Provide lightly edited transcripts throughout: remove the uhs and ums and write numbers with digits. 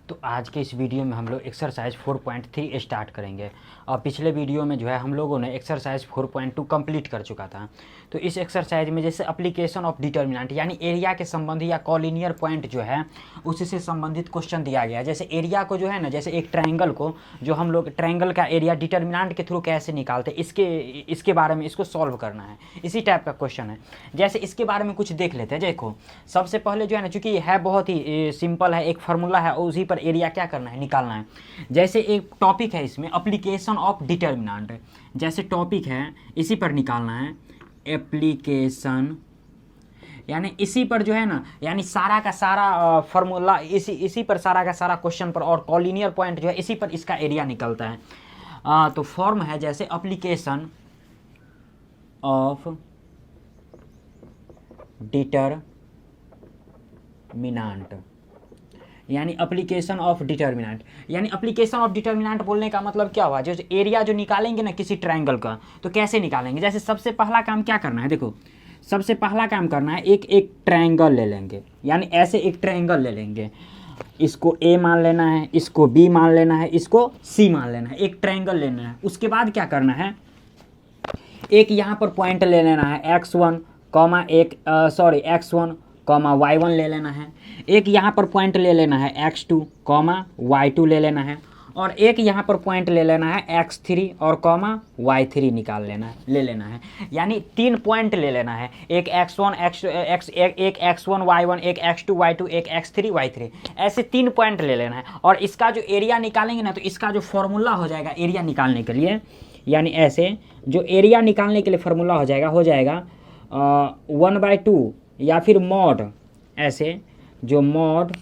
तो आज के इस वीडियो में हम लोग एक्सरसाइज 4.3 स्टार्ट करेंगे। और पिछले वीडियो में जो है हम लोगों ने एक्सरसाइज 4.2 कंप्लीट कर चुका था। तो इस एक्सरसाइज में जैसे एप्लीकेशन ऑफ डिटर्मिनेंट यानी एरिया के संबंधी या कॉलिनियर पॉइंट जो है उससे संबंधित क्वेश्चन दिया गया है। जैसे एरिया को जो है ना, जैसे एक ट्रायंगल को जो हम लोग ट्रायंगल का एरिया डिटर्मिनेंट के थ्रू कैसे निकालते हैं, इसके बारे में इसको सॉल्व करना है। इसी टाइप का क्वेश्चन है। जैसे इसके बारे में कुछ देख लेते हैं। देखो सबसे पहले जो है ना, चूंकि है बहुत ही सिंपल है, एक फार्मूला है और उसी पर एरिया क्या करना है, निकालना है। जैसे एक टॉपिक है इसमें एप्लीकेशन ऑफ डिटर्मिनेंट, जैसे टॉपिक है इसी पर निकालना है एप्लीकेशन, यानी इसी पर जो है ना, यानी सारा का सारा फार्मूला इसी पर सारा का सारा क्वेश्चन पर, और कॉलिनियर पॉइंट जो है इसी पर इसका एरिया निकलता है। तो फॉर्म है जैसे एप्लीकेशन ऑफ डिटर्मिनेंट, यानी एप्लीकेशन ऑफ डिटर्मिनेंट। यानी एप्लीकेशन ऑफ डिटर्मिनेंट बोलने का मतलब क्या हुआ, जो एरिया जो निकालेंगे ना किसी ट्रायंगल का, तो कैसे निकालेंगे। जैसे सबसे पहला काम क्या करना है, देखो सबसे पहला काम करना है, एक ट्रायंगल ले लेंगे, यानी ऐसे एक ट्रायंगल ले लेंगे, इसको ए मान लेना है, इसको बी मान लेना है, इसको सी मान लेना है, एक ट्रायंगल लेना है। उसके बाद क्या करना है, एक यहाँ पर पॉइंट ले लेना है x1 y1 ले लेना है, एक यहाँ पर पॉइंट ले लेना है x2 y2 ले लेना है, और एक यहाँ पर पॉइंट ले लेना है x3 और y3 ले लेना है। यानी 3 पॉइंट ले लेना है, एक x1 y1, एक x2 y2, एक x3 y3, ऐसे 3 पॉइंट ले लेना है। और इसका जो एरिया निकालेंगे ना, तो इसका जो फॉर्मूला हो जाएगा एरिया निकालने के लिए, यानी ऐसे जो एरिया निकालने के लिए फार्मूला हो जाएगा 1/2 या फिर मॉड, ऐसे जो मॉड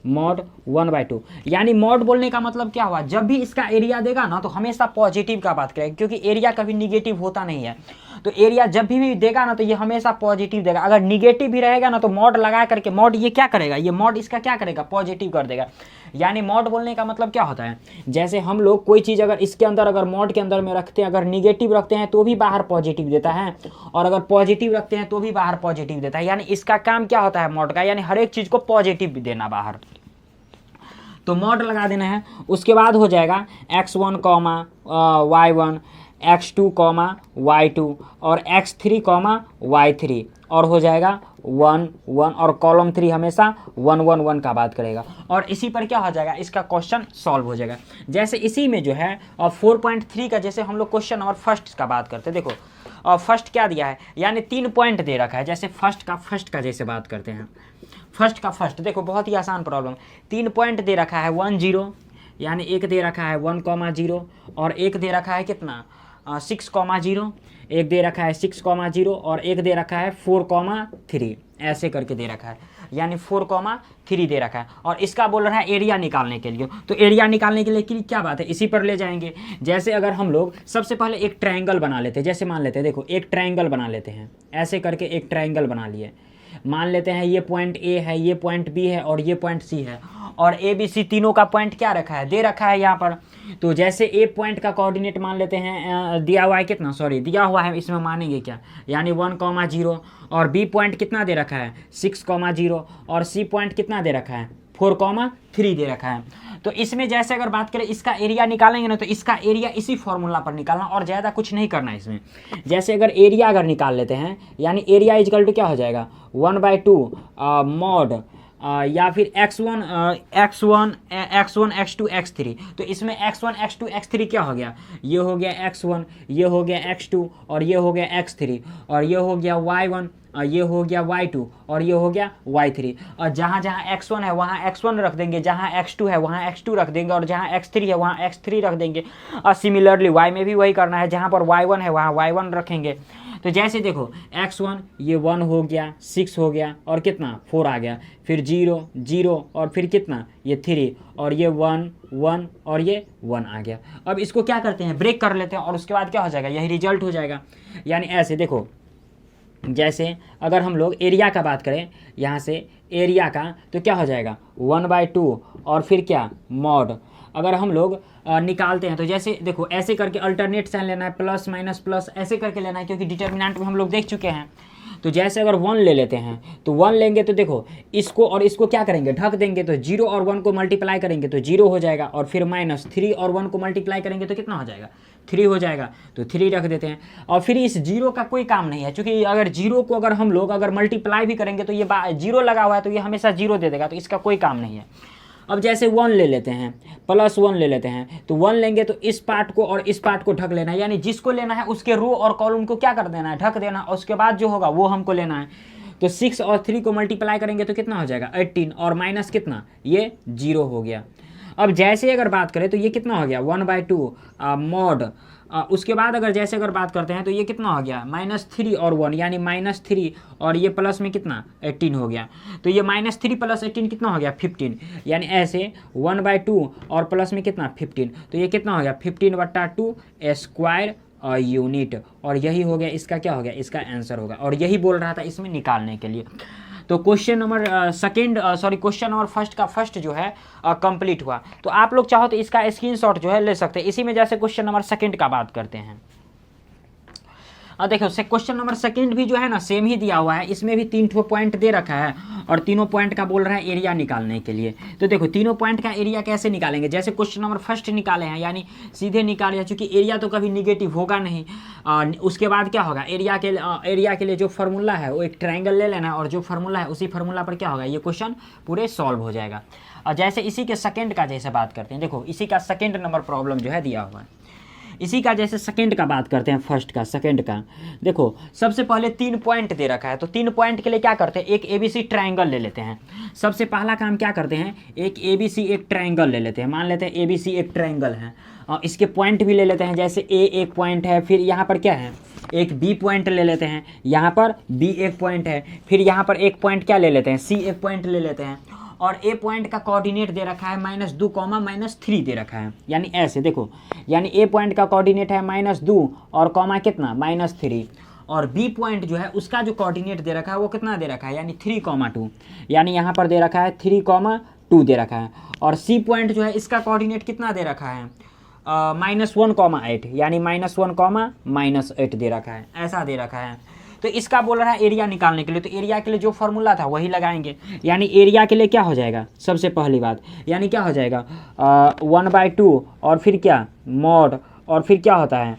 1/2। यानी मॉड बोलने का मतलब क्या हुआ, जब भी इसका एरिया देगा ना तो हमेशा पॉजिटिव का बात करेगा, क्योंकि एरिया कभी निगेटिव होता नहीं है। तो एरिया जब भी देगा ना तो ये हमेशा पॉजिटिव देगा। अगर निगेटिव भी रहेगा ना तो मॉड लगा करके, मॉड ये क्या करेगा, ये मॉड इसका क्या करेगा, पॉजिटिव कर देगा। यानी मॉड बोलने का मतलब क्या होता है, जैसे हम लोग कोई चीज़ अगर इसके अंदर, अगर मॉड के अंदर में रखते हैं, अगर निगेटिव रखते हैं तो भी बाहर पॉजिटिव देता है, और अगर पॉजिटिव रखते हैं तो भी बाहर पॉजिटिव देता है। यानी इसका काम क्या होता है मॉड का, यानी हर एक चीज़ को पॉजिटिव देना बाहर। तो मॉड लगा देना है। उसके बाद हो जाएगा x1 y1, x2 y2 और x3 y3, और हो जाएगा 1 1, और कॉलम 3 हमेशा 1 1 1 का बात करेगा। और इसी पर क्या हो जाएगा, इसका क्वेश्चन सॉल्व हो जाएगा। जैसे इसी में जो है 4.3 का, जैसे हम लोग क्वेश्चन नंबर फर्स्ट का बात करते हैं। देखो और फर्स्ट क्या दिया है, यानी 3 पॉइंट दे रखा है। जैसे फर्स्ट का जैसे बात करते हैं, फर्स्ट देखो बहुत ही आसान प्रॉब्लम, 3 पॉइंट दे रखा है 1 0, यानी एक दे रखा है 1 0, और एक दे रखा है कितना 6 0, एक दे रखा है 6 0, और एक दे रखा है 4 3, ऐसे करके दे रखा है, यानी 4 3 दे रखा है। और इसका बोल रहा है एरिया निकालने के लिए। तो एरिया निकालने के लिए क्या बात है, इसी पर ले जाएंगे। जैसे अगर हम लोग सबसे पहले एक ट्रायंगल बना लेते हैं, जैसे मान लेते हैं, देखो एक ट्रायंगल बना लेते हैं, ऐसे करके एक ट्रायंगल बना लिए। मान लेते हैं ये पॉइंट ए है, ये पॉइंट बी है, और ये पॉइंट सी है, और ए बी सी तीनों का पॉइंट क्या रखा है, दे रखा है यहाँ पर। तो जैसे ए पॉइंट का कोऑर्डिनेट मान लेते हैं दिया हुआ है कितना, दिया हुआ है, इसमें मानेंगे क्या, यानी 1 0, और बी पॉइंट कितना दे रखा है 6 0, और सी पॉइंट कितना दे रखा है 4 3 दे रखा है। तो इसमें जैसे अगर बात करें इसका एरिया निकालेंगे ना, तो इसका एरिया इसी फॉर्मूला पर निकालना, और ज़्यादा कुछ नहीं करना है इसमें। जैसे अगर एरिया अगर निकाल लेते हैं, यानी एरिया इजकल टू क्या हो जाएगा 1/2 मॉड या फिर x1 x2 x3। तो इसमें x1 x2 x3 क्या हो गया, ये हो गया x1, ये हो गया x2, और ये हो गया x3, और ये हो गया y1, और ये हो गया y2, और ये हो गया y3। और जहाँ जहाँ x1 है वहाँ x1 रख देंगे, जहाँ x2 है वहाँ x2 रख देंगे, और जहाँ x3 है वहाँ x3 रख देंगे। और सिमिलरली y में भी वही करना है, जहाँ पर y1 है वहाँ y1 रखेंगे। तो जैसे देखो x1 ये 1 हो गया, 6 हो गया, और कितना 4 आ गया, फिर 0 0, और फिर कितना ये 3, और ये 1 1, और ये 1 आ गया। अब इसको क्या करते हैं, ब्रेक कर लेते हैं, और उसके बाद क्या हो जाएगा, यही रिजल्ट हो जाएगा। यानी ऐसे देखो, जैसे अगर हम लोग एरिया का बात करें, यहाँ से एरिया का, तो क्या हो जाएगा 1/2, और फिर क्या मॉड। अगर हम लोग निकालते हैं तो जैसे देखो ऐसे करके अल्टरनेट साइन लेना है, प्लस माइनस प्लस ऐसे करके लेना है, क्योंकि डिटर्मिनेंट में हम लोग देख चुके हैं। तो जैसे अगर 1 ले लेते हैं तो 1 लेंगे तो देखो इसको और इसको क्या करेंगे, ढक देंगे, तो 0 और 1 को मल्टीप्लाई करेंगे तो 0 हो जाएगा, और फिर माइनस 3 और 1 को मल्टीप्लाई करेंगे तो कितना हो जाएगा, 3 हो जाएगा, तो 3 रख देते हैं। और फिर इस 0 का कोई काम नहीं है, क्योंकि अगर 0 को अगर हम लोग अगर मल्टीप्लाई भी करेंगे तो ये 0 लगा हुआ है तो ये हमेशा 0 दे देगा, तो इसका कोई काम नहीं है। अब जैसे 1 ले लेते हैं, +1 ले लेते हैं, तो 1 लेंगे तो इस पार्ट को और इस पार्ट को ढक लेना है, यानी जिसको लेना है उसके रो और कॉलम को क्या कर देना है, ढक देना, और उसके बाद जो होगा वो हमको लेना है। तो 6 और 3 को मल्टीप्लाई करेंगे तो कितना हो जाएगा 18, और माइनस कितना, ये 0 हो गया। अब जैसे अगर बात करें तो ये कितना हो गया 1/2 मॉड, उसके बाद अगर जैसे अगर बात करते हैं तो ये कितना हो गया -3 और 1, यानी -3, और ये प्लस में कितना 18 हो गया। तो ये -3 + 18 कितना हो गया 15, यानी ऐसे 1/2 और प्लस में कितना 15, तो ये कितना हो गया 15/2 स्क्वायर यूनिट, और यही हो गया इसका क्या हो गया, इसका आंसर होगा। और यही बोल रहा था इसमें निकालने के लिए। तो question number question number first का फर्स्ट जो है कंप्लीट हुआ। तो आप लोग चाहो तो इसका स्क्रीनशॉट जो है ले सकते हैं। इसी में जैसे क्वेश्चन नंबर सेकंड का बात करते हैं, देखो क्वेश्चन नंबर सेकंड भी जो है ना सेम ही दिया हुआ है, इसमें भी 3 ठो पॉइंट दे रखा है, और तीनों पॉइंट का बोल रहा है एरिया निकालने के लिए। तो देखो तीनों पॉइंट का एरिया कैसे निकालेंगे, जैसे क्वेश्चन नंबर फर्स्ट निकाले हैं, यानी सीधे निकाले हैं, चूंकि एरिया तो कभी निगेटिव होगा नहीं। उसके बाद क्या होगा, एरिया के लिए जो फार्मूला है वो एक ट्रायंगल ले लेना है, और जो फार्मूला है उसी फार्मूला पर क्या होगा, ये क्वेश्चन पूरे सॉल्व हो जाएगा। और जैसे इसी के सेकेंड का जैसे बात करते हैं, देखो इसी का सेकेंड नंबर प्रॉब्लम जो है दिया हुआ है, इसी का जैसे सेकंड का बात करते हैं, फर्स्ट का सेकंड का। देखो सबसे पहले 3 पॉइंट दे रखा है, तो 3 पॉइंट के लिए क्या करते हैं, एक ABC ट्रायंगल ले लेते हैं। सबसे पहला काम क्या करते हैं, एक ABC एक ट्रायंगल ले लेते हैं, मान लेते हैं ABC एक ट्रायंगल है, और इसके पॉइंट भी ले लेते हैं, जैसे A एक पॉइंट है, फिर यहाँ पर क्या है एक B पॉइंट ले लेते हैं, यहाँ पर B एक पॉइंट है, फिर यहाँ पर एक पॉइंट क्या ले लेते हैं, C एक पॉइंट ले लेते हैं, और A पॉइंट का कोऑर्डिनेट दे रखा है -2, -3 दे रखा है, यानी ऐसे देखो, यानी A पॉइंट का कोऑर्डिनेट है -2 और कॉमा कितना -3, और B पॉइंट जो है उसका जो कोऑर्डिनेट दे रखा है वो कितना दे रखा है, यानी 3,2, यानी यहाँ पर दे रखा है 3,2 दे रखा है, और C पॉइंट जो है इसका कोऑर्डिनेट कितना दे रखा है -1,8, यानी -1,-8 दे रखा है, ऐसा दे रखा है। तो इसका बोल रहा है एरिया निकालने के लिए, तो एरिया के लिए जो फॉर्मूला था वही लगाएंगे, यानी एरिया के लिए क्या हो जाएगा, सबसे पहली बात यानी क्या हो जाएगा 1/2, और फिर क्या मॉड, और फिर क्या होता है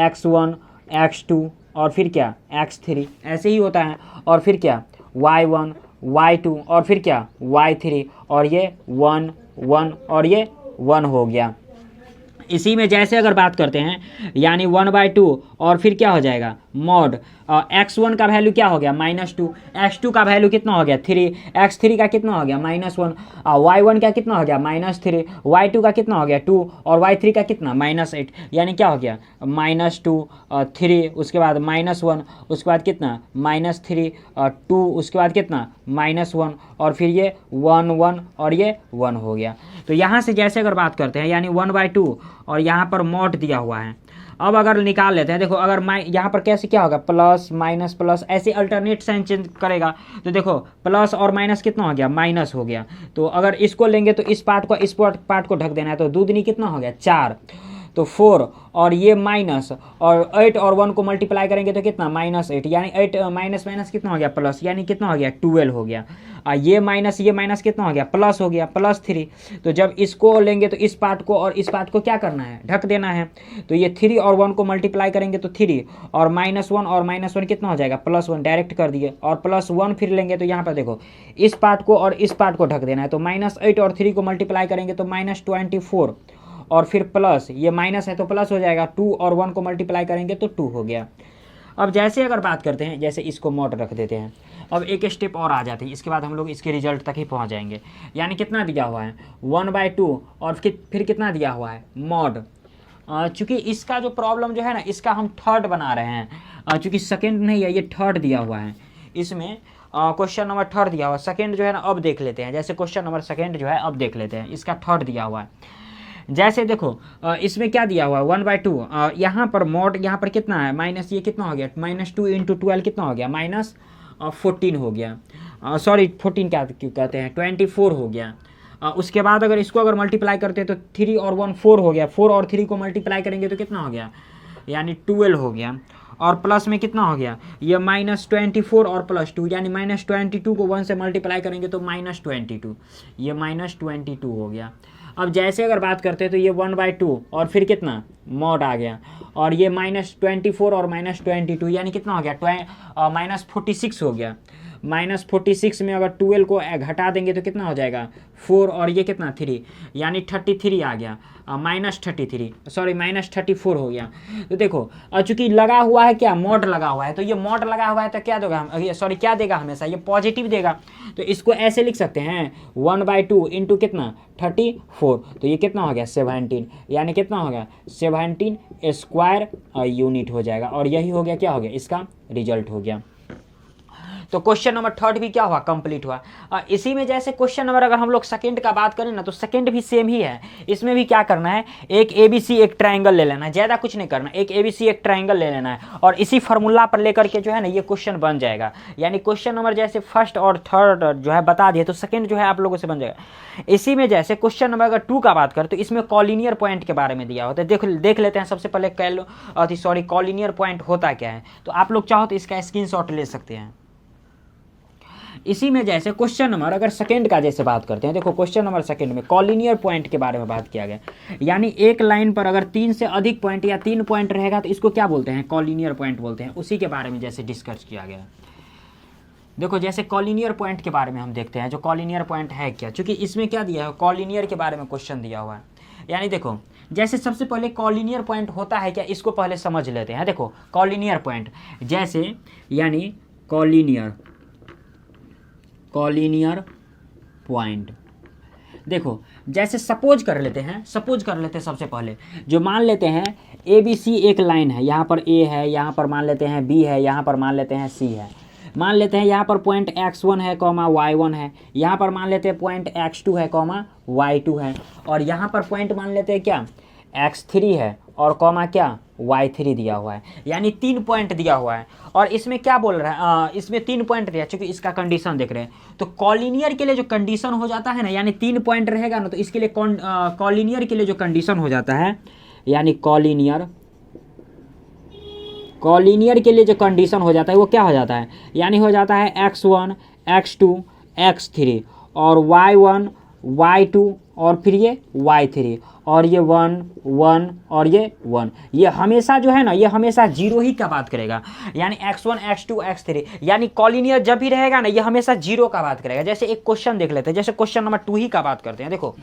x1 x2 और फिर क्या x3, ऐसे ही होता है, और फिर क्या y1 y2 और फिर क्या y3, और ये 1 1 और ये 1 हो गया। इसी में जैसे अगर बात करते हैं, यानी 1/2 और फिर क्या हो जाएगा मॉड, x1 का वैल्यू क्या हो गया -2, x2 का वैल्यू कितना हो गया 3, x3 का कितना हो गया -1, y1 का कितना हो गया -3, y2 का कितना हो गया 2, और y3 का कितना -8, यानी क्या हो गया -2 3, उसके बाद -1, उसके बाद कितना -3 2, उसके बाद कितना -1, और फिर ये 1 1 और ये 1 हो गया। तो यहाँ से जैसे अगर बात करते हैं, यानी 1/2 और यहाँ पर मॉड दिया हुआ है। अब अगर निकाल लेते हैं, देखो अगर यहाँ पर कैसे क्या होगा प्लस माइनस प्लस, ऐसे अल्टरनेट साइन चेंज करेगा, तो देखो प्लस और माइनस कितना हो गया माइनस हो गया। तो अगर इसको लेंगे तो इस पार्ट को ढक देना है, तो 2 दूनी कितना हो गया 4, तो 4, और ये माइनस, और 8 और 1 को मल्टीप्लाई करेंगे तो कितना -8, यानी 8 माइनस कितना हो गया प्लस, यानी कितना हो गया 12 हो गया। ये माइनस कितना हो गया प्लस हो गया +3। तो जब इसको लेंगे तो इस पार्ट को और इस पार्ट को क्या करना है ढक देना है, तो ये 3 और 1 को मल्टीप्लाई करेंगे तो 3, और -1 और -1 कितना हो जाएगा +1, डायरेक्ट कर दिए, और +1 फिर लेंगे तो यहाँ पर देखो इस पार्ट को और इस पार्ट को ढक देना है, तो -8 और 3 को मल्टीप्लाई करेंगे तो -24, और फिर प्लस ये माइनस है तो प्लस हो जाएगा, 2 और 1 को मल्टीप्लाई करेंगे तो 2 हो गया। अब जैसे अगर बात करते हैं, जैसे इसको मॉड रख देते हैं, अब एक स्टेप और आ जाती है, इसके बाद हम लोग इसके रिजल्ट तक ही पहुंच जाएंगे। यानी कितना दिया हुआ है 1/2 और फिर कितना दिया हुआ है मॉड। चूँकि इसका जो प्रॉब्लम जो है ना, इसका हम थर्ड बना रहे हैं, चूँकि सेकेंड नहीं है, ये थर्ड दिया हुआ है, इसमें क्वेश्चन नंबर थर्ड दिया हुआ है। सेकेंड जो है ना अब देख लेते हैं, जैसे क्वेश्चन नंबर सेकेंड जो है अब देख लेते हैं, इसका थर्ड दिया हुआ है। जैसे देखो इसमें क्या दिया हुआ है 1/2, यहाँ पर मॉड यहाँ पर कितना है माइनस, ये कितना हो गया -2 × 12 कितना हो गया -14 हो गया, सॉरी 14 क्या क्यों कहते हैं 24 हो गया। उसके बाद अगर इसको अगर मल्टीप्लाई करते हैं तो 3 और 1 4 हो गया, 4 और 3 को मल्टीप्लाई करेंगे तो कितना हो गया यानी 12 हो गया। और प्लस में कितना हो गया, ये -24 और +2, यानी -22 को 1 से मल्टीप्लाई करेंगे तो -22, ये -22 हो गया। अब जैसे अगर बात करते हैं तो ये 1/2 और फिर कितना मॉड आ गया, और ये -24 और -22 यानी कितना हो गया, -46 हो गया। -46 में अगर 12 को घटा देंगे तो कितना हो जाएगा 4, और ये कितना 3, यानी 33 आ गया, -34 हो गया। तो देखो चूंकि लगा हुआ है क्या, मॉड लगा हुआ है, तो ये मॉड लगा हुआ है तो क्या देगा, क्या देगा, हमेशा ये पॉजिटिव देगा। तो इसको ऐसे लिख सकते हैं 1/2 इंटू कितना 34, तो ये कितना हो गया 17, यानी कितना हो गया 17 स्क्वायर यूनिट हो जाएगा, और यही हो गया, क्या हो गया, इसका रिजल्ट हो गया। तो क्वेश्चन नंबर 3 भी क्या हुआ, कंप्लीट हुआ। इसी में जैसे क्वेश्चन नंबर अगर हम लोग सेकंड का बात करें ना, तो सेकंड भी सेम ही है। इसमें भी क्या करना है, एक ABC एक ट्रायंगल ले लेना है, ज़्यादा कुछ नहीं करना, एक ABC एक ट्रायंगल ले लेना है, और इसी फार्मूला पर लेकर के जो है ना ये क्वेश्चन बन जाएगा। यानी क्वेश्चन नंबर जैसे फर्स्ट और थर्ड जो है बता दिए, तो सेकंड जो है आप लोगों से बन जाएगा। इसी में जैसे क्वेश्चन नंबर अगर 2 का बात करें तो इसमें कॉलिनियर पॉइंट के बारे में दिया होता है। देख लेते हैं सबसे पहले कॉलिनियर पॉइंट होता क्या है। तो आप लोग चाहो तो इसका स्क्रीनशॉट ले सकते हैं। इसी में जैसे क्वेश्चन नंबर अगर सेकंड का जैसे बात करते हैं, देखो क्वेश्चन नंबर सेकंड में कॉलिनियर पॉइंट के बारे में बात किया गया। यानी एक लाइन पर अगर 3 से अधिक पॉइंट या 3 पॉइंट रहेगा तो इसको क्या बोलते हैं, कॉलिनियर पॉइंट बोलते हैं। उसी के बारे में जैसे डिस्कस किया गया। देखो जैसे कॉलिनियर पॉइंट के बारे में हम देखते हैं, जो कॉलिनियर पॉइंट है क्या, क्योंकि इसमें क्या दिया है, कॉलिनियर के बारे में क्वेश्चन दिया हुआ है। यानी देखो जैसे सबसे पहले कॉलिनियर पॉइंट होता है क्या, इसको पहले समझ लेते हैं। देखो कॉलिनियर पॉइंट जैसे, यानी कॉलिनियर पॉइंट, देखो जैसे सपोज कर लेते हैं सबसे पहले, जो मान लेते हैं ABC एक लाइन है, यहाँ पर A है, यहाँ पर मान लेते हैं B है, यहाँ पर मान लेते हैं C है। मान लेते हैं यहाँ पर पॉइंट X1 है, Y1 है, यहाँ पर मान लेते हैं पॉइंट X2 है, Y2 है, और यहाँ पर पॉइंट मान लेते हैं क्या X3 है, और क्या Y3 दिया हुआ है। यानी 3 पॉइंट दिया हुआ है, और इसमें क्या बोल रहा है, इसमें 3 पॉइंट दिया, चूंकि इसका कंडीशन देख रहे हैं। तो कॉलिनियर के लिए जो कंडीशन हो जाता है ना, यानी 3 पॉइंट रहेगा ना, तो इसके लिए कॉलिनियर के लिए जो कंडीशन हो जाता है, यानी कॉलिनियर के लिए जो कंडीशन हो जाता है वो क्या हो जाता है, यानी हो जाता है X1 X2 X3 और Y1 Y2 और फिर ये Y3, और ये 1 1 और ये 1, ये हमेशा जो है ना, ये हमेशा 0 ही का बात करेगा। यानी X1 X2 X3, यानी कॉलिनियर जब भी रहेगा ना, ये हमेशा 0 का बात करेगा। जैसे एक क्वेश्चन देख लेते हैं, जैसे क्वेश्चन नंबर 2 ही का बात करते हैं। देखो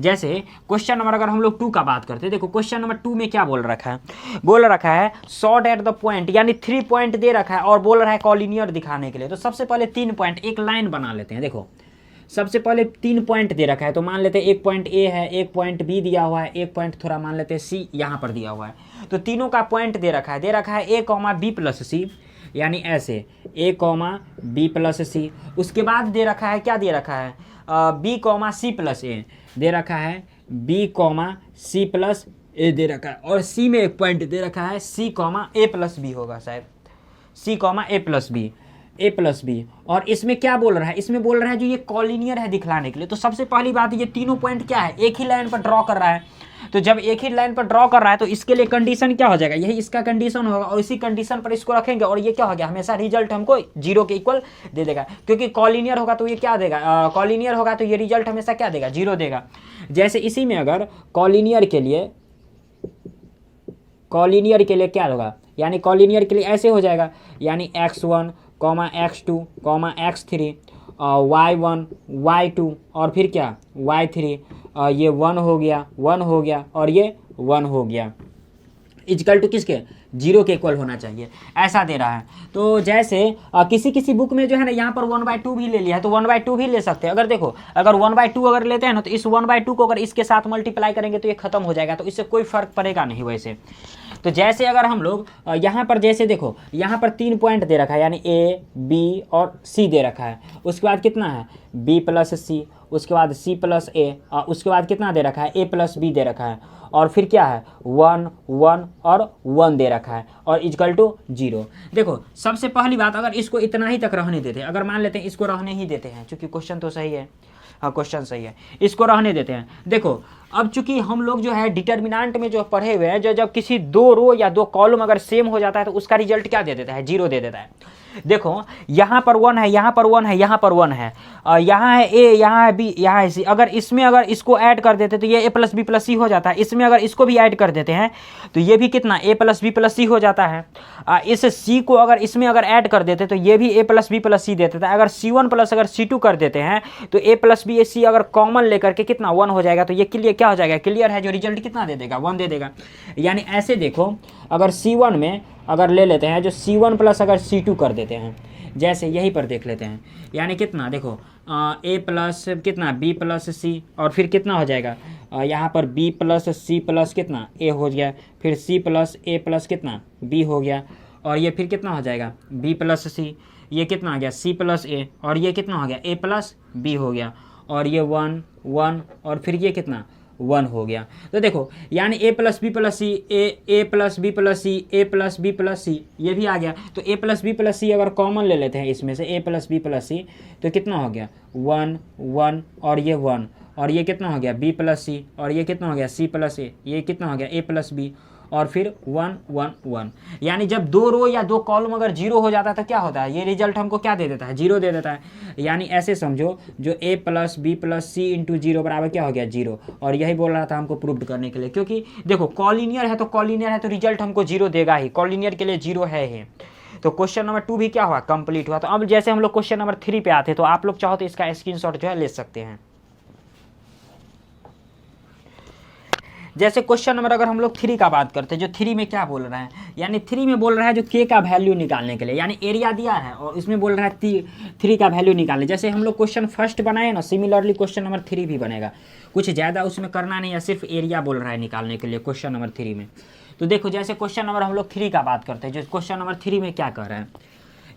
जैसे क्वेश्चन नंबर अगर हम लोग 2 का बात करते हैं, देखो क्वेश्चन नंबर 2 में क्या बोल रखा है, शॉर्ट एट द पॉइंट, यानी 3 पॉइंट दे रखा है और बोल रहा है कॉलिनियर दिखाने के लिए। तो सबसे पहले 3 पॉइंट एक लाइन बना लेते हैं। देखो सबसे पहले 3 पॉइंट दे रखा है, तो मान लेते हैं एक पॉइंट A है, एक पॉइंट B दिया हुआ है, एक पॉइंट थोड़ा मान लेते हैं C यहाँ पर दिया हुआ है। तो तीनों का पॉइंट दे रखा है A, B + C, यानी ऐसे A, B + C। उसके बाद दे रखा है, क्या दे रखा है, B, C + A दे रखा है, B, C + A दे रखा है, और C में एक पॉइंट दे रखा है C, A + B होगा शायद, C, A + B। और इसमें क्या बोल रहा है, इसमें बोल रहा है जो ये कॉलिनियर है दिखलाने के लिए। तो सबसे पहली बात, ये तीनों पॉइंट क्या है, एक ही लाइन पर ड्रॉ कर रहा है। तो जब एक ही लाइन पर ड्रॉ कर रहा है तो इसके लिए कंडीशन क्या हो जाएगा, यही इसका कंडीशन होगा, और इसी कंडीशन पर इसको रखेंगे, और ये क्या हो गया, हमेशा रिजल्ट हमको 0 के इक्वल दे देगा। क्योंकि कॉलिनियर होगा तो ये क्या देगा, कॉलिनियर होगा तो ये रिजल्ट हमेशा क्या देगा, 0 देगा। जैसे इसी में अगर कॉलिनियर के लिए क्या होगा, यानी कॉलिनियर के लिए ऐसे हो जाएगा, यानी X1, X2, X3, Y1 Y2 और फिर क्या Y3, ये 1 हो गया और ये 1 हो गया, इक्वल टू किसके, 0 के इक्वल होना चाहिए, ऐसा दे रहा है। तो जैसे किसी बुक में जो है ना, यहाँ पर 1/2 भी ले लिया है, तो 1/2 भी ले सकते हैं। अगर देखो अगर 1/2 अगर लेते हैं ना, तो इस 1/2 को अगर इसके साथ मल्टीप्लाई करेंगे तो ये खत्म हो जाएगा, तो इससे कोई फर्क पड़ेगा नहीं वैसे। तो जैसे अगर हम लोग यहाँ पर जैसे देखो, यहाँ पर 3 पॉइंट दे रखा है, यानी A, B और C दे रखा है। उसके बाद कितना है, B + C, उसके बाद C + A, और उसके बाद कितना दे रखा है, A + B दे रखा है, और फिर क्या है 1 1 और 1 दे रखा है, और इक्वल टू 0। देखो सबसे पहली बात, अगर इसको इतना ही तक रहने देते हैं, अगर मान लेते हैं इसको रहने ही देते हैं, चूंकि क्वेश्चन तो सही है, क्वेश्चन सही है, इसको रहने देते हैं। देखो अब चूंकि हम लोग जो है डिटर्मिनेंट में जो पढ़े हुए हैं, जो जब किसी दो रो या दो कॉलम अगर सेम हो जाता है तो उसका रिजल्ट क्या दे देता है, 0 दे देता है। देखो यहाँ पर 1 है, यहाँ पर 1 है, यहाँ पर 1 है, यहाँ है ए, यहाँ है बी, यहाँ है सी। अगर इसमें अगर इसको ऐड कर देते तो ये ए प्लस बी प्लस सी हो जाता है। इसमें अगर इसको भी ऐड कर देते हैं तो ये भी कितना ए प्लस बी प्लस सी हो जाता है। इस सी को अगर इसमें अगर ऐड कर देते तो ये भी ए प्लस बी प्लस सी देता है। अगर C1 प्लस अगर C2 कर देते हैं तो ए प्लस बी सी अगर कॉमन लेकर के कितना 1 हो जाएगा। तो ये क्लियर क्या हो जाएगा, क्लियर है, जो रिजल्ट कितना दे देगा, 1 दे देगा। यानी ऐसे देखो अगर C1 में अगर ले लेते हैं जो C1 प्लस अगर C2 कर देते हैं, जैसे यहीं पर देख लेते हैं, यानी कितना देखो ए प्लस कितना बी प्लस सी, और फिर कितना हो जाएगा यहाँ पर बी प्लस सी प्लस कितना ए हो गया, फिर सी प्लस ए प्लस कितना बी हो गया, और ये फिर कितना हो जाएगा बी प्लस सी, ये कितना आ गया सी प्लस ए, और ये कितना हो गया ए प्लस बी हो गया, और ये 1 1 और फिर ये कितना 1 हो गया। तो देखो यानी ए प्लस बी प्लस सी, ए प्लस बी प्लस सी, ए प्लस बी प्लस सी, ये भी आ गया। तो ए प्लस बी प्लस सी अगर कॉमन ले लेते हैं इसमें से ए प्लस बी प्लस सी, तो कितना हो गया 1 1 और ये 1, और ये कितना हो गया बी प्लस सी, और ये कितना हो गया सी प्लस ए, ये कितना हो गया ए प्लस बी, और फिर 1 1 1। यानी जब दो रो या दो कॉलम अगर 0 हो जाता है तो क्या होता है, ये रिजल्ट हमको क्या दे देता है, 0 दे देता है। यानी ऐसे समझो जो a plus B plus C into 0 बराबर क्या हो गया 0। और यही बोल रहा था हमको प्रूव करने के लिए, क्योंकि देखो कॉलिनियर है तो कॉलिनियर है तो रिजल्ट हमको 0 देगा ही, कॉलिनियर के लिए 0 है ही। तो क्वेश्चन नंबर 2 भी क्या हुआ, कंप्लीट हुआ। तो अब जैसे हम लोग क्वेश्चन नंबर 3 पे आते तो आप लोग चाहो तो इसका स्क्रीनशॉट जो है ले सकते हैं। जैसे क्वेश्चन नंबर अगर हम लोग 3 का बात करते हैं, जो 3 में क्या बोल रहा है, यानी 3 में बोल रहा है जो k का वैल्यू निकालने के लिए, यानी एरिया दिया है और इसमें बोल रहा है 3 का वैल्यू निकालने। जैसे हम लोग क्वेश्चन फर्स्ट बनाए ना, सिमिलरली क्वेश्चन नंबर 3 भी बनेगा, कुछ ज़्यादा उसमें करना नहीं है, सिर्फ एरिया बोल रहा है निकालने के लिए क्वेश्चन नंबर 3 में। तो देखो जैसे क्वेश्चन नंबर हम लोग 3 का बात करते हैं, जो क्वेश्चन नंबर 3 में क्या कर रहे हैं,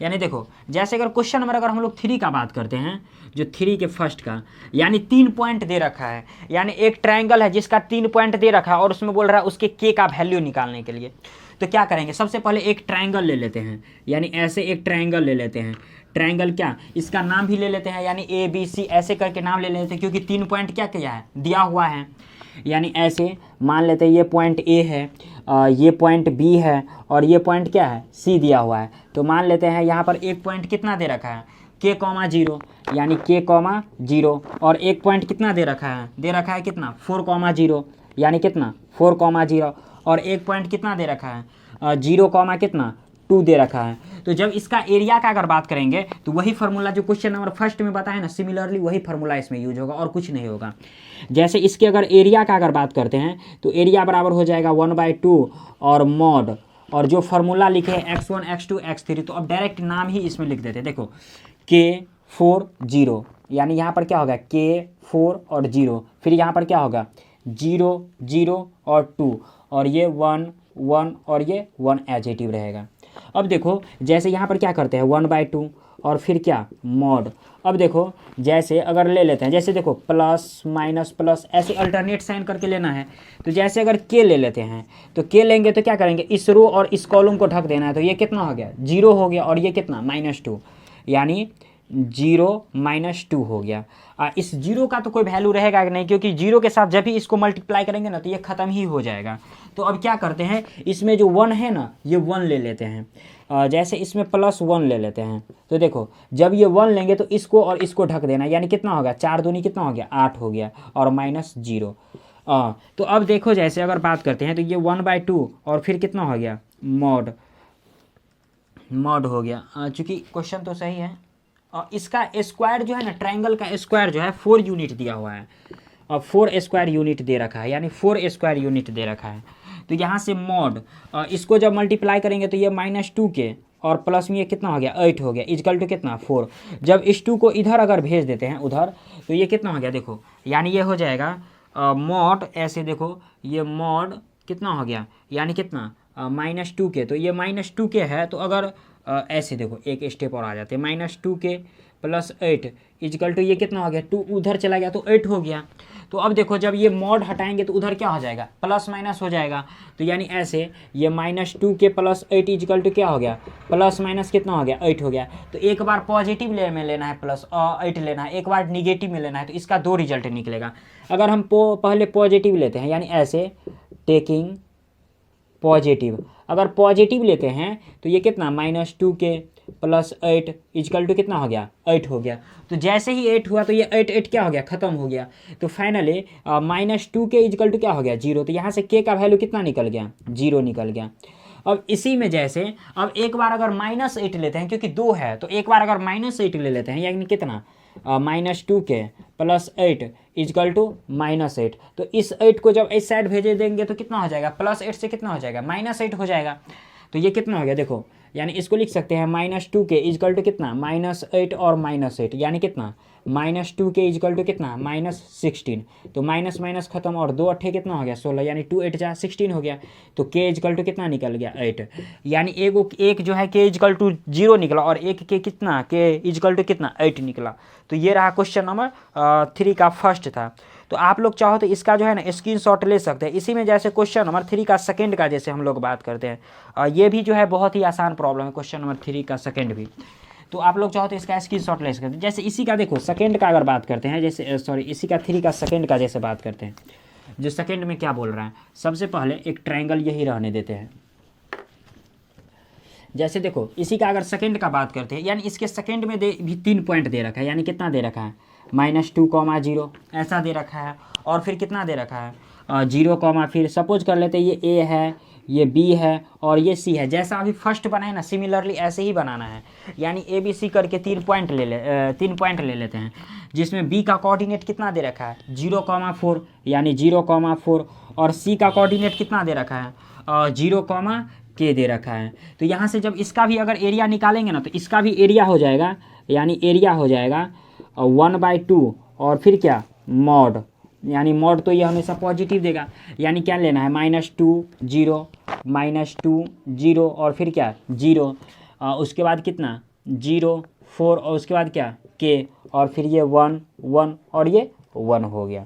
यानी देखो जैसे अगर क्वेश्चन नंबर अगर हम लोग 3 का बात करते हैं, जो 3 के फर्स्ट का, यानी 3 पॉइंट दे रखा है, यानी एक ट्रायंगल है जिसका 3 पॉइंट दे रखा है और उसमें बोल रहा है उसके के का वैल्यू निकालने के लिए। तो क्या करेंगे, सबसे पहले एक ट्रायंगल ले लेते हैं, यानी ऐसे एक ट्रायंगल ले लेते हैं। ट्रायंगल क्या, इसका नाम भी ले लेते हैं, यानी ए बी सी ऐसे करके नाम ले लेते हैं, क्योंकि 3 पॉइंट क्या किया है, दिया हुआ है। यानी ऐसे मान लेते हैं ये पॉइंट ए है, ये पॉइंट बी है, और ये पॉइंट क्या है सी दिया हुआ है। तो मान लेते हैं यहाँ पर एक पॉइंट कितना दे रखा है k, 0, यानी k, 0, और एक पॉइंट कितना दे रखा है कितना 4, 0, यानी कितना 4, 0, और एक पॉइंट कितना दे रखा है 0, कितना 2 दे रखा है। तो जब इसका एरिया का अगर बात करेंगे तो वही फार्मूला जो क्वेश्चन नंबर फर्स्ट में बताया ना, सिमिलरली वही फार्मूला इसमें यूज होगा और कुछ नहीं होगा। जैसे इसके अगर एरिया का अगर बात करते हैं तो एरिया बराबर हो जाएगा 1/2 और मॉड, और जो फार्मूला लिखे हैं x1 x2 x3, तो अब डायरेक्ट नाम ही इसमें लिख देते हैं। देखो k 4 0, यानी यहाँ पर क्या होगा k 4 और 0, फिर यहाँ पर क्या होगा 0 0 और 2, और ये 1 1 और ये 1 एडजेटिव रहेगा। अब देखो जैसे यहाँ पर क्या करते हैं 1/2 और फिर क्या मॉड। अब देखो जैसे अगर ले लेते हैं, जैसे देखो प्लस माइनस प्लस ऐसे अल्टरनेट साइन करके लेना है। तो जैसे अगर के ले लेते हैं तो के लेंगे तो क्या करेंगे, इस रो और इस कॉलम को ढक देना है। तो ये कितना हो गया 0 हो गया, और ये कितना -2, यानी 0 -2 हो गया। इस 0 का तो कोई वैल्यू रहेगा नहीं, क्योंकि 0 के साथ जब भी इसको मल्टीप्लाई करेंगे ना तो ये ख़त्म ही हो जाएगा। तो अब क्या करते हैं, इसमें जो 1 है ना ये 1 ले लेते हैं, जैसे इसमें +1 ले लेते हैं। तो देखो जब ये 1 लेंगे तो इसको और इसको ढक देना, यानी कितना होगा 4 दूनी कितना हो गया 8 हो गया, और -0। तो अब देखो जैसे अगर बात करते हैं तो ये 1/2 और फिर कितना हो गया मॉड हो गया, चूँकि क्वेश्चन तो सही है। और इसका स्क्वायर जो है ना, ट्रायंगल का स्क्वायर जो है 4 यूनिट दिया हुआ है, और 4 स्क्वायर यूनिट दे रखा है, यानी 4 स्क्वायर यूनिट दे रखा है। तो यहाँ से मॉड इसको जब मल्टीप्लाई करेंगे तो ये -2 के और प्लस में ये कितना हो गया 8 हो गया, इक्वल टू कितना 4। जब इस 2 को इधर अगर भेज देते हैं उधर, तो ये कितना हो गया देखो, यानी ये हो जाएगा मॉड, ऐसे देखो ये मॉड कितना हो गया, यानी कितना -2 के। तो ये -2 के है, तो अगर ऐसे देखो एक स्टेप और आ जाते हैं, -2 के +8 इजकल टू ये कितना हो गया 2 उधर चला गया तो 8 हो गया। तो अब देखो जब ये मॉड हटाएंगे तो उधर क्या हो जाएगा प्लस माइनस हो जाएगा। तो यानी ऐसे ये -2 के +8 इजकल टू क्या हो गया प्लस माइनस कितना हो गया 8 हो गया। तो एक बार पॉजिटिव में लेना है +8 लेना है, एक बार निगेटिव में लेना है, तो इसका 2 रिजल्ट निकलेगा। अगर हम पहले पॉजिटिव लेते हैं यानी ऐसे टेकिंग पॉजिटिव, अगर पॉजिटिव लेते हैं तो ये कितना -2 के +8 इजकल टू कितना हो गया 8 हो गया। तो जैसे ही 8 हुआ तो ये 8 क्या हो गया खत्म हो गया। तो फाइनली -2 के इजकल टू क्या हो गया 0। तो यहाँ से के का वैल्यू कितना निकल गया 0 निकल गया। अब इसी में जैसे अब एक बार अगर -8 लेते हैं क्योंकि 2 है, तो एक बार अगर -8 ले लेते हैं यानी कितना -2 के +8 इजकल टू -8। तो इस 8 को जब इस साइड भेजे देंगे तो कितना हो जाएगा +8 से कितना हो जाएगा -8 हो जाएगा। तो ये कितना हो गया देखो, यानी इसको लिख सकते हैं -2 के इजकल टू कितना -8 और -8 यानी कितना -2 के इजकल टू कितना -16। तो माइनस माइनस खत्म और 2 अट्ठे कितना हो गया 16 यानी 2 8 जा 16 हो गया। तो के इजकल टू कितना निकल गया 8। यानी एक जो है के इजकल टू 0 निकला और एक के कितना के इजकल टू कितना 8 निकला। तो ये रहा क्वेश्चन नंबर 3 का फर्स्ट था। तो आप लोग चाहो तो इसका जो है ना स्क्रीनशॉट ले सकते हैं। इसी में जैसे क्वेश्चन नंबर 3 का सेकंड का जैसे हम लोग बात करते हैं, ये भी जो है बहुत ही आसान प्रॉब्लम है क्वेश्चन नंबर 3 का सेकंड भी। तो आप लोग चाहो तो इसका स्क्रीनशॉट ले सकते हैं। जैसे इसी का देखो सेकंड का अगर बात करते हैं, जैसे सॉरी इसी का 3 का सेकंड का जैसे बात करते हैं, जो सेकंड में क्या बोल रहा है, सबसे पहले एक ट्रायंगल यही रहने देते हैं। जैसे देखो इसी का अगर सेकंड का बात करते हैं यानी इसके सेकंड में भी 3 पॉइंट दे रखा है, यानी कितना दे रखा है -2, 0 ऐसा दे रखा है। और फिर कितना दे रखा है 0, फिर सपोज कर लेते हैं ये A है, ये B है और ये C है। जैसा अभी फर्स्ट बनाए ना सिमिलरली ऐसे ही बनाना है। यानी ABC करके 3 पॉइंट ले लेते हैं, जिसमें B का कोऑर्डिनेट कितना दे रखा है 0, यानी 0, और C का कोऑर्डिनेट कितना दे रखा है 0, K दे रखा है। तो यहाँ से जब इसका भी अगर एरिया निकालेंगे ना तो इसका भी एरिया हो जाएगा, यानी एरिया हो जाएगा 1/2 और फिर क्या मॉड, यानी मॉड तो ये हमेशा पॉजिटिव देगा। यानी क्या लेना है -2 0 और फिर क्या 0, उसके बाद कितना 0 4 और उसके बाद क्या K और फिर ये 1 1 और ये 1 हो गया।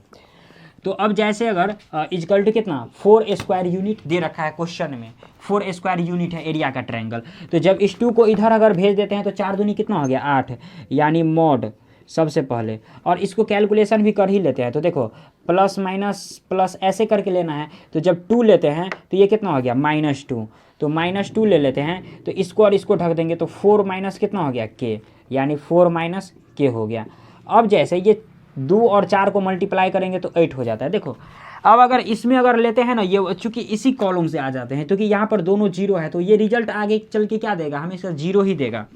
तो अब जैसे अगर इजकल टू कितना 4 स्क्वायर यूनिट दे रखा है क्वेश्चन में, 4 स्क्वायर यूनिट है एरिया का ट्रायंगल। तो जब इस 2 को इधर अगर भेज देते हैं तो 4 दूनी कितना हो गया 8, यानी मॉड सबसे पहले। और इसको कैलकुलेशन भी कर ही लेते हैं। तो देखो प्लस माइनस प्लस ऐसे करके लेना है। तो जब 2 लेते हैं तो ये कितना हो गया -2, तो -2 ले लेते हैं तो इसको और इसको ढक देंगे तो 4 माइनस कितना हो गया K, यानी 4 K हो गया। अब जैसे ये 2 और 4 को मल्टीप्लाई करेंगे तो 8 हो जाता है। देखो अब अगर इसमें अगर लेते हैं ना, ये चूंकि इसी कॉलम से आ जाते हैं क्योंकि यहाँ पर दोनों 0 है, तो ये रिजल्ट आगे चल के क्या देगा हमेशा 0 ही देगा।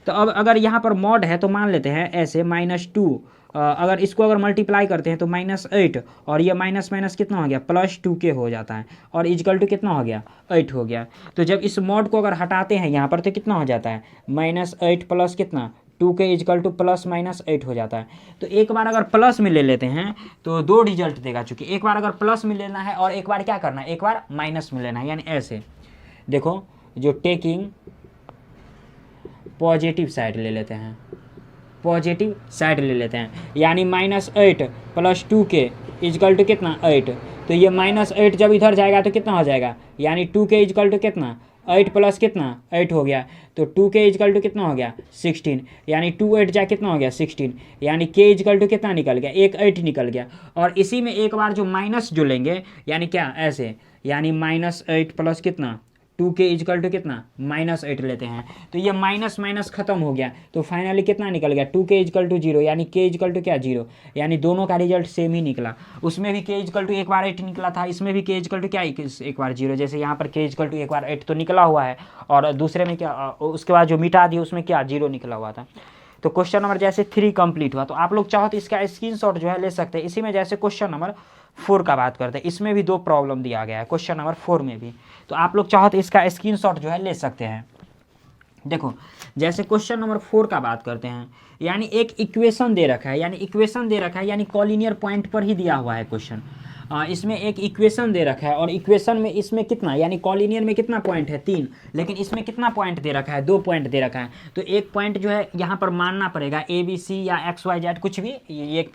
तो अब अगर यहाँ पर मॉड है तो मान लेते हैं ऐसे -2, अगर इसको अगर मल्टीप्लाई करते हैं तो -8 और ये माइनस माइनस कितना हो गया +2K हो जाता है और इजकल टू कितना हो गया 8 हो गया। तो जब इस मॉड को अगर हटाते हैं यहाँ पर तो कितना हो जाता है -8 प्लस कितना 2K इजकल टू +-8 हो जाता है। तो एक बार अगर प्लस में ले लेते हैं तो 2 रिजल्ट देगा, चूँकि एक बार अगर प्लस में लेना है और एक बार क्या करना है एक बार माइनस में लेना है। यानी ऐसे देखो जो टेकिंग पॉजिटिव साइड ले लेते हैं, पॉजिटिव साइड ले लेते हैं, यानी -8 + 2K इजकल टू कितना 8। तो ये -8 जब इधर जाएगा तो कितना हो जाएगा, यानी 2K इजकल टू कितना 8 प्लस कितना 8 हो गया। तो 2K इजकल टू कितना हो गया 16, यानी 2 8 जा कितना हो गया 16, यानी K इजकल टू कितना निकल गया 1 8 निकल गया। और इसी में एक बार जो माइनस जो लेंगे यानी क्या ऐसे, यानी -8 प्लस कितना 2K इजकल टू कितना -8 लेते हैं। तो ये माइनस माइनस खत्म हो गया। तो फाइनली कितना निकल गया 2K इजकल टू 0, यानी K इजकल टू क्या 0, यानी दोनों का रिजल्ट सेम ही निकला। उसमें भी K इजकल टू एक बार 8 निकला था, इसमें भी K इजकल टू क्या एक बार 0। जैसे यहाँ पर K इजकल टू एक बार 8 तो निकला हुआ है और दूसरे में क्या उसके बाद जो मिटा दिया उसमें क्या 0 निकला हुआ था। तो क्वेश्चन नंबर जैसे 3 कंप्लीट हुआ। तो आप लोग चाहो तो इसका स्क्रीनशॉट जो है ले सकते हैं। इसी में जैसे क्वेश्चन नंबर 4 का बात करते हैं, इसमें भी 2 प्रॉब्लम दिया गया है क्वेश्चन नंबर 4 में भी। तो आप लोग चाहो तो इसका स्क्रीनशॉट जो है ले सकते हैं। देखो जैसे क्वेश्चन नंबर 4 का बात करते हैं, यानी एक इक्वेशन दे रखा है, यानी इक्वेशन दे रखा है यानी कॉलिनियर पॉइंट पर ही दिया हुआ है क्वेश्चन। इसमें एक इक्वेशन दे रखा है और इक्वेशन में इसमें कितना यानी कॉलिनियर में कितना पॉइंट है 3, लेकिन इसमें कितना पॉइंट दे रखा है 2 पॉइंट दे रखा है। तो एक पॉइंट जो है यहाँ पर मानना पड़ेगा ABC या XYZ कुछ भी, ये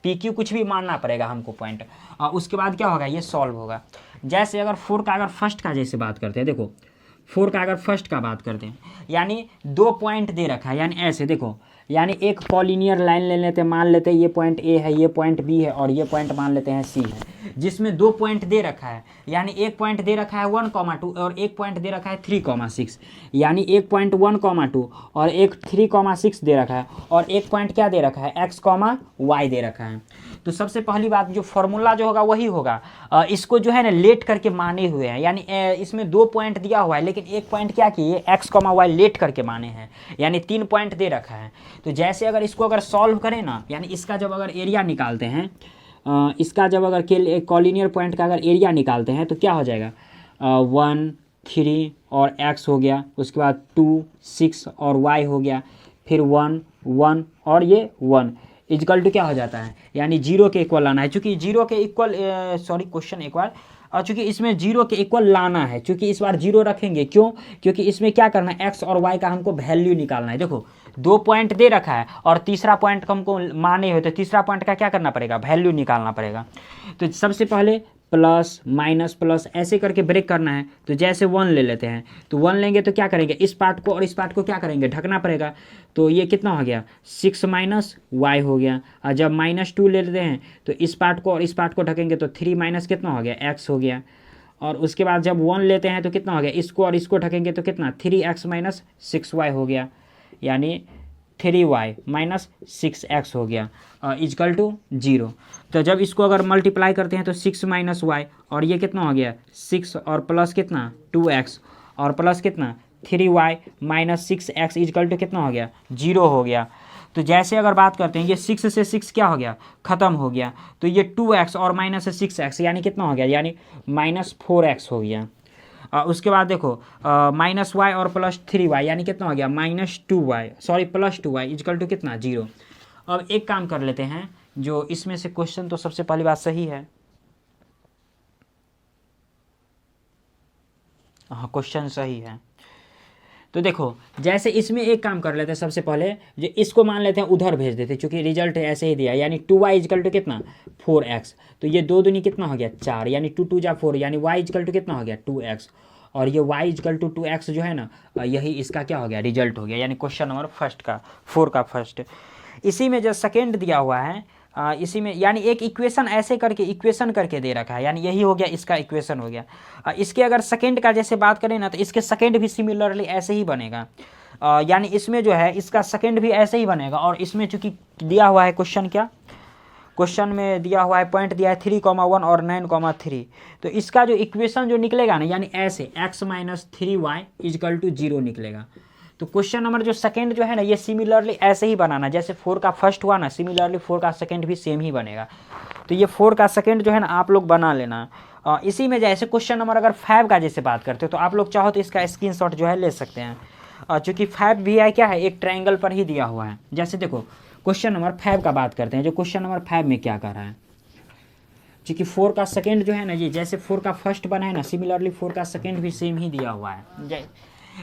PQ कुछ भी मानना पड़ेगा हमको पॉइंट। उसके बाद क्या होगा, ये सॉल्व होगा। जैसे अगर 4 का अगर फर्स्ट का जैसे बात करते हैं, देखो 4 का अगर फर्स्ट का बात करते हैं यानी 2 पॉइंट दे रखा है, यानी ऐसे देखो, यानी एक कॉलिनियर लाइन ले लेते हैं, मान लेते हैं ये पॉइंट A है, ये पॉइंट B है और ये पॉइंट मान लेते हैं C है, जिसमें 2 पॉइंट दे रखा है। यानी एक पॉइंट दे रखा है 1,2 और एक पॉइंट दे रखा है 3,6, यानी एक पॉइंट 1,2 और एक 3,6 दे रखा है और एक पॉइंट क्या दे रखा है X, Y दे रखा है। तो सबसे पहली बात जो फॉर्मूला जो होगा वही होगा, इसको जो है ना लेट करके माने हुए हैं, यानी इसमें 2 पॉइंट दिया हुआ है लेकिन एक पॉइंट क्या किए X, Y लेट करके माने हैं, यानी 3 पॉइंट दे रखा है। तो जैसे अगर इसको अगर सॉल्व करें ना, यानी इसका जब अगर एरिया निकालते हैं, इसका जब अगर कॉलिनियर पॉइंट का अगर एरिया निकालते हैं तो क्या हो जाएगा, 1, 3 और X हो गया, उसके बाद 2, 6 और Y हो गया, फिर 1, 1 और ये 1 इक्वल टू क्या हो जाता है, यानी 0 के इक्वल लाना है। चूँकि 0 के इक्वल क्वेश्चन एक बार, और चूँकि इसमें 0 के इक्वल लाना है, चूँकि इस बार 0 रखेंगे, क्यों, क्योंकि इसमें क्या करना है X और Y का हमको वैल्यू निकालना है। देखो 2 पॉइंट दे रखा है और तीसरा पॉइंट हमको माने हो, तो तीसरा पॉइंट का क्या करना पड़ेगा, वैल्यू निकालना पड़ेगा। तो सबसे पहले प्लस माइनस प्लस ऐसे करके ब्रेक करना है। तो जैसे 1 ले लेते हैं, तो 1 लेंगे तो क्या करेंगे, इस पार्ट को और इस पार्ट को क्या करेंगे, ढकना पड़ेगा। तो ये कितना हो गया, 6 माइनस Y हो गया। और जब -2 ले लेते हैं तो इस पार्ट को और इस पार्ट को ढकेंगे तो 3 माइनस कितना हो गया, X हो गया। और उसके बाद जब 1 लेते हैं तो कितना हो गया, इसको और इसको ढकेंगे तो कितना, 3X माइनस 6Y हो गया, यानी 3Y माइनस 6X हो गया इक्वल टू 0। तो जब इसको अगर मल्टीप्लाई करते हैं तो 6 माइनस Y और ये कितना हो गया, 6 और प्लस कितना 2X और प्लस कितना 3Y minus 6X equal to कितना हो गया, 0 हो गया। तो जैसे अगर बात करते हैं, ये 6 से 6 क्या हो गया, ख़त्म हो गया। तो ये 2X और माइनस 6X यानी कितना हो गया, यानी -4X हो गया। उसके बाद देखो -Y और प्लस 3Y यानी कितना हो गया, प्लस 2Y इक्वल टू कितना, 0। अब एक काम कर लेते हैं, जो इसमें से क्वेश्चन तो सबसे पहली बात सही है, हाँ क्वेश्चन सही है। तो देखो जैसे इसमें एक काम कर लेते हैं, सबसे पहले जो इसको मान लेते हैं उधर भेज देते हैं, क्योंकि रिजल्ट ऐसे ही दिया, यानी 2Y इक्वल टू कितना 4X। तो ये 2 दूनी कितना हो गया 4, यानी 2 2 जा 4, यानी Y इक्वल टू कितना हो गया 2X। और ये Y इक्वल टू 2X जो है ना, यही इसका क्या हो गया, रिजल्ट हो गया, यानी क्वेश्चन नंबर फर्स्ट का 4 का फर्स्ट। इसी में जो सेकेंड दिया हुआ है, इसी में यानी एक इक्वेशन ऐसे करके इक्वेशन करके दे रखा है, यानी यही हो गया इसका इक्वेशन हो गया। इसके अगर सेकेंड का जैसे बात करें ना, तो इसके सेकेंड भी सिमिलरली ऐसे ही बनेगा, यानी इसमें जो है इसका सेकेंड भी ऐसे ही बनेगा। और इसमें चूंकि दिया हुआ है क्वेश्चन, क्या क्वेश्चन में दिया हुआ है, पॉइंट दिया है 3,1 और 9,3, तो इसका जो इक्वेशन जो निकलेगा ना, यानी ऐसे X minus 3Y equal to 0 निकलेगा। तो क्वेश्चन नंबर जो सेकंड जो है ना, ये सिमिलरली ऐसे ही बनाना, जैसे 4 का फर्स्ट हुआ ना, सिमिलरली 4 का सेकंड भी सेम ही बनेगा। तो ये 4 का सेकंड जो है ना आप लोग बना लेना। इसी में जैसे क्वेश्चन नंबर अगर 5 का जैसे बात करते हो, तो आप लोग चाहो तो इसका स्क्रीनशॉट जो है ले सकते हैं, चूँकि 5 भी है क्या है, एक ट्रायंगल पर ही दिया हुआ है। जैसे देखो क्वेश्चन नंबर 5 का बात करते हैं, जो क्वेश्चन नंबर 5 में क्या कर रहा है, क्योंकि 4 का सेकंड जो है ना, ये जैसे 4 का फर्स्ट बना है ना, सिमिलरली 4 का सेकंड भी सेम ही दिया हुआ है।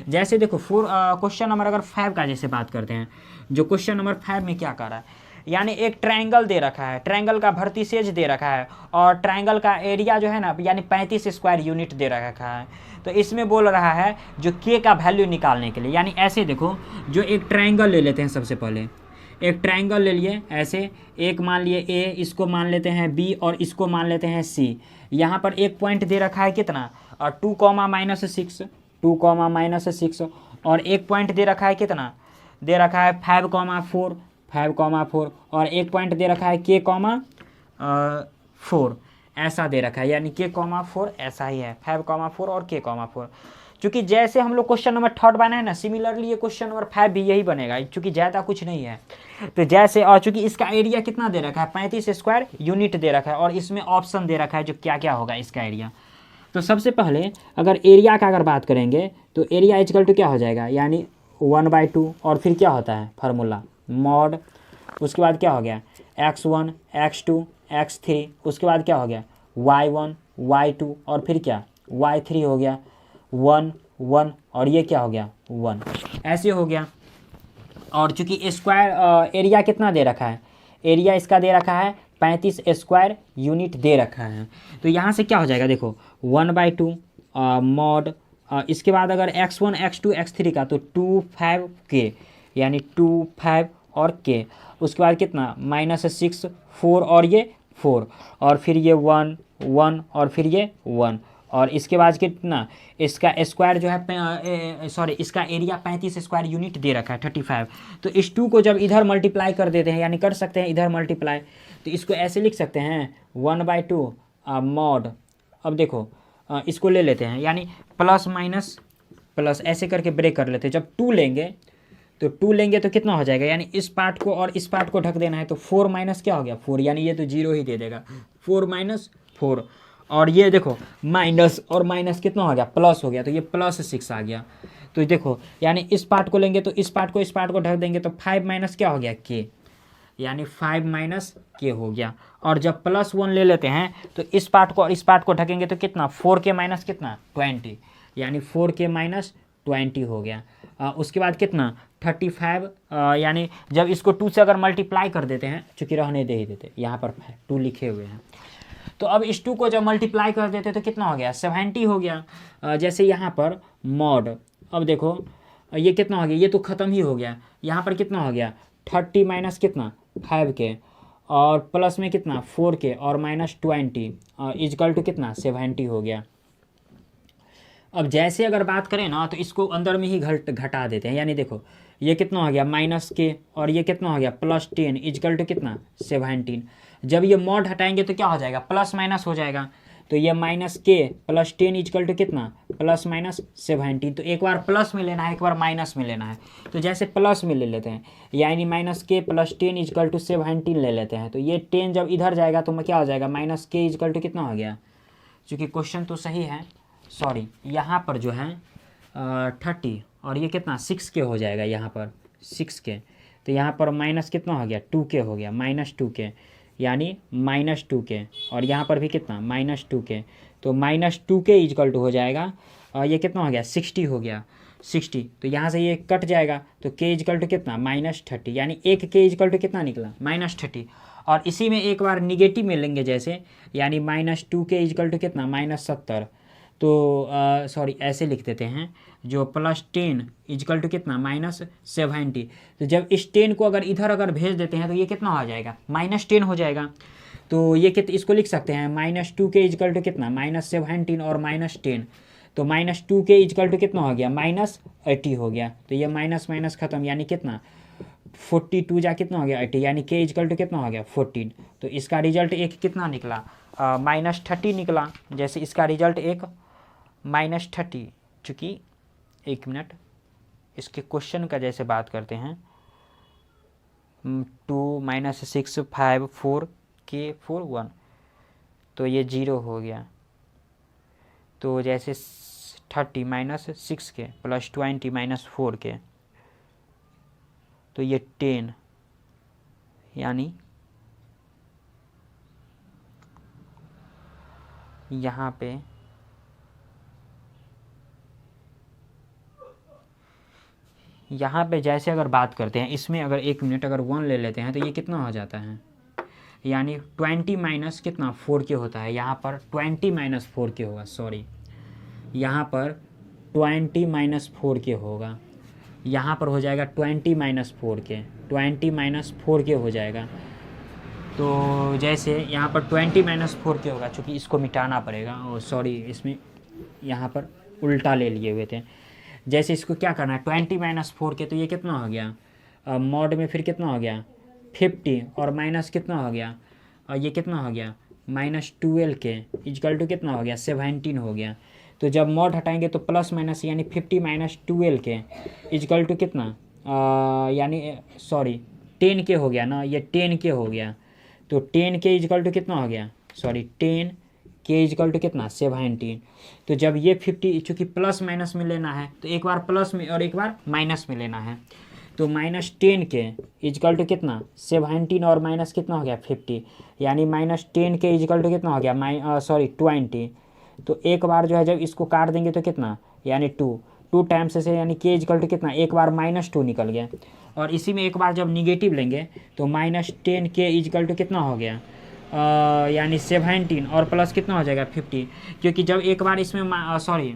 जैसे देखो क्वेश्चन नंबर अगर 5 का जैसे बात करते हैं, जो क्वेश्चन नंबर 5 में क्या कर रहा है, यानी एक ट्रायंगल दे रखा है, ट्रायंगल का वर्टिसेज दे रखा है और ट्रायंगल का एरिया जो है ना, यानी 35 स्क्वायर यूनिट दे रखा है। तो इसमें बोल रहा है जो के का वैल्यू निकालने के लिए, यानी ऐसे देखो, जो एक ट्रायंगल ले लेते हैं, सबसे पहले एक ट्रायंगल ले लिए ऐसे, एक मान लिए A, इसको मान लेते हैं B और इसको मान लेते हैं C। यहाँ पर एक पॉइंट दे रखा है कितना, और 2,-6, 2,-6, और एक पॉइंट दे रखा है कितना, दे रखा है 5,4, 5,4, और एक पॉइंट दे रखा है K,4 ऐसा दे रखा है, यानी K,4 ऐसा ही है, 5,4 और K,4। चूँकि जैसे हम लोग क्वेश्चन नंबर 3 बनाए ना, सिमिलरली ये क्वेश्चन नंबर 5 भी यही बनेगा, चूँकि ज़्यादा कुछ नहीं है। तो जैसे, और चूँकि इसका एरिया कितना दे रखा है, 35 स्क्वायर यूनिट दे रखा है, और इसमें ऑप्शन दे रखा है जो क्या क्या होगा इसका एरिया। तो सबसे पहले अगर एरिया का अगर बात करेंगे, तो एरिया इक्वल टू क्या हो जाएगा, यानी 1/2, और फिर क्या होता है फार्मूला मॉड, उसके बाद क्या हो गया x1 x2 x3, उसके बाद क्या हो गया y1 y2 और फिर क्या y3 हो गया 1 1 और ये क्या हो गया 1, ऐसे हो गया। और चूंकि स्क्वायर एरिया कितना दे रखा है, एरिया इसका दे रखा है 35 स्क्वायर यूनिट दे रखा है। तो यहाँ से क्या हो जाएगा देखो 1/2 मॉड इसके बाद अगर x1 x2 x3 का तो 2 5 k यानी 2 5 और k, उसके बाद कितना -6 4 और ये 4 और फिर ये 1 1 और फिर ये 1 और इसके बाद कितना इसका स्क्वायर जो है सॉरी इसका एरिया 35 स्क्वायर यूनिट दे रखा है 35। तो इस 2 को जब इधर मल्टीप्लाई कर देते हैं यानी कर सकते हैं इधर मल्टीप्लाई, तो इसको ऐसे लिख सकते हैं 1/2 मॉड। अब देखो इसको ले लेते हैं यानी प्लस माइनस प्लस ऐसे करके ब्रेक कर लेते हैं। जब 2 लेंगे तो कितना हो जाएगा, यानी इस पार्ट को और इस पार्ट को ढक देना है तो 4 माइनस क्या हो गया 4, यानी ये तो 0 ही दे देगा 4 - 4 और ये देखो माइनस और माइनस कितना हो गया प्लस हो गया, तो ये +6 आ गया। तो देखो यानी इस पार्ट को लेंगे तो इस पार्ट को ढक देंगे तो 5 माइनस क्या हो गया k, यानी 5 - k हो गया। और जब +1 ले लेते हैं तो इस पार्ट को और इस पार्ट को ढकेंगे तो कितना 4k माइनस कितना 20, यानी 4k - 20 हो गया। उसके बाद कितना 35 यानी जब इसको 2 से अगर मल्टीप्लाई कर देते हैं, चूँकि रहने दे ही देते यहाँ पर 2 लिखे हुए हैं, तो अब इस 2 को जब मल्टीप्लाई कर देते तो कितना हो गया 70 हो गया। जैसे यहाँ पर मॉड, अब देखो ये कितना हो गया, ये तो ख़त्म ही हो गया। यहाँ पर कितना हो गया 30 माइनस कितना 5k और प्लस में कितना 4k और -20 इजकल टू कितना 70 हो गया। अब जैसे अगर बात करें ना तो इसको अंदर में ही घटा देते हैं, यानी देखो ये कितना हो गया -k और ये कितना हो गया +10 इजकल टू कितना 17। जब ये मॉड हटाएंगे तो क्या हो जाएगा प्लस माइनस हो जाएगा, तो ये -k + 10 इजकल टू कितना +17। तो एक बार प्लस में लेना है एक बार माइनस में लेना है, तो जैसे प्लस में ले लेते हैं यानी -k + 10 इजकल टू 17 ले लेते हैं। तो ये 10 जब इधर जाएगा तो क्या हो जाएगा -k इजकल टू कितना हो गया, चूँकि क्वेश्चन तो सही है सॉरी यहाँ पर जो है 30 और ये कितना 6k हो जाएगा, यहाँ पर 6k, तो यहाँ पर माइनस कितना हो गया 2k हो गया -2k यानी -2k और यहाँ पर भी कितना -2k, तो -2k इजकल टू हो जाएगा और ये कितना हो गया 60 हो गया 60। तो यहाँ से ये कट जाएगा तो k इजकल टू कितना -30, यानी एक k इजकल टू कितना निकला -30। और इसी में एक बार निगेटिव में लेंगे जैसे, यानी -2k इजकल टू कितना -70। तो सॉरी ऐसे लिख देते हैं जो +10 इजकल टू कितना -70। तो जब इस 10 को अगर भेज देते हैं तो ये कितना हो जाएगा -10 हो जाएगा। तो ये इसको लिख सकते हैं -2k इजकल टू कितना -17 और -10, तो -2k इजकल टू कितना हो गया -80 हो गया। तो ये माइनस माइनस खत्म, यानी कितना 42 जा कितना हो गया 80, यानी k इजकल टू कितना हो गया 14। तो इसका रिजल्ट एक कितना निकला -30 निकला। जैसे इसका रिजल्ट एक -30, चूँकि एक मिनट इसके क्वेश्चन का जैसे बात करते हैं 2 - 6 5 4 k 4 1, तो ये 0 हो गया। तो जैसे 30 - 6k + 20 - 4k, तो ये 10, यानी यहाँ पे जैसे अगर बात करते हैं इसमें अगर 1 मिनट अगर 1 ले लेते हैं तो ये कितना हो जाता है, यानी 20 माइनस कितना 4k होता है। यहाँ पर 20 - 4k होगा, सॉरी यहाँ पर 20 - 4k होगा, यहाँ पर हो जाएगा 20 - 4k 20 - 4k हो जाएगा। तो जैसे यहाँ पर 20 - 4k होगा, चूँकि इसको मिटाना पड़ेगा और सॉरी इसमें यहाँ पर उल्टा ले लिए हुए थे। जैसे इसको क्या करना है 20 - 4k, तो ये कितना हो गया मॉड में फिर कितना हो गया 50 और माइनस कितना हो गया और ये कितना हो गया -12k इजकल टू कितना हो गया 17 हो गया। तो जब मॉड हटाएंगे तो प्लस माइनस यानी 50 - 12k इजकल टू कितना यानी सॉरी 10k हो गया ना, ये 10k हो गया। तो 10k इजकल टू कितना हो गया, सॉरी 10k इजकल टू कितना 17। तो जब ये 50 चूँकि प्लस माइनस में लेना है तो एक बार प्लस में और एक बार माइनस में लेना है। तो -10k इजकल टू कितना 17 और माइनस कितना हो गया 50, यानी -10k इजकल टू कितना हो गया 20। तो एक बार जो है जब इसको काट देंगे तो कितना, यानी 2 टाइम्स से, यानी k इजकल टू कितना, एक बार -2 निकल गया। और इसी में एक बार जब निगेटिव लेंगे तो -10k इजकल टू कितना हो गया यानी 17 और प्लस कितना हो जाएगा 50, क्योंकि जब एक बार इसमें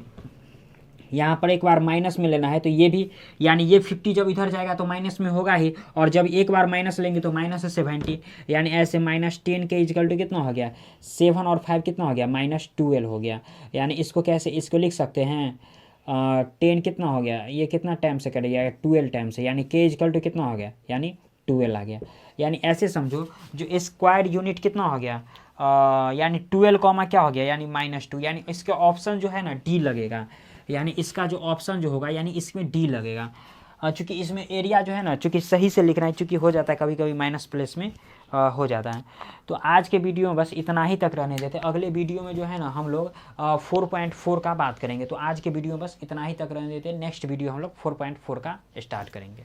यहाँ पर एक बार माइनस में लेना है तो ये भी, यानी ये 50 जब इधर जाएगा तो माइनस में होगा ही, और जब एक बार माइनस लेंगे तो -70, यानी ऐसे -10 के इजकल टू कितना हो गया 7 और 5 कितना हो गया -12 हो गया। यानी इसको कैसे, इसको लिख सकते हैं 10 कितना हो गया, ये कितना टाइम से करेगा 12 टाइम से, यानी के इजकल टू कितना हो गया यानी 12 आ गया। यानी ऐसे समझो जो स्क्वायर यूनिट कितना हो गया यानी 12 कॉमा क्या हो गया यानी -2, यानी इसके ऑप्शन जो है ना डी लगेगा, यानी इसका जो ऑप्शन जो होगा यानी इसमें डी लगेगा। चूँकि इसमें एरिया जो है ना, चूँकि सही से लिखना है, चूँकि हो जाता है कभी कभी माइनस प्लेस में हो जाता है। तो आज के वीडियो में बस इतना ही तक रहने देते, अगले वीडियो में जो है ना हम लोग 4.4 का बात करेंगे। तो आज के वीडियो में बस इतना ही तक रहने देते, नेक्स्ट वीडियो हम लोग 4.4 का स्टार्ट करेंगे।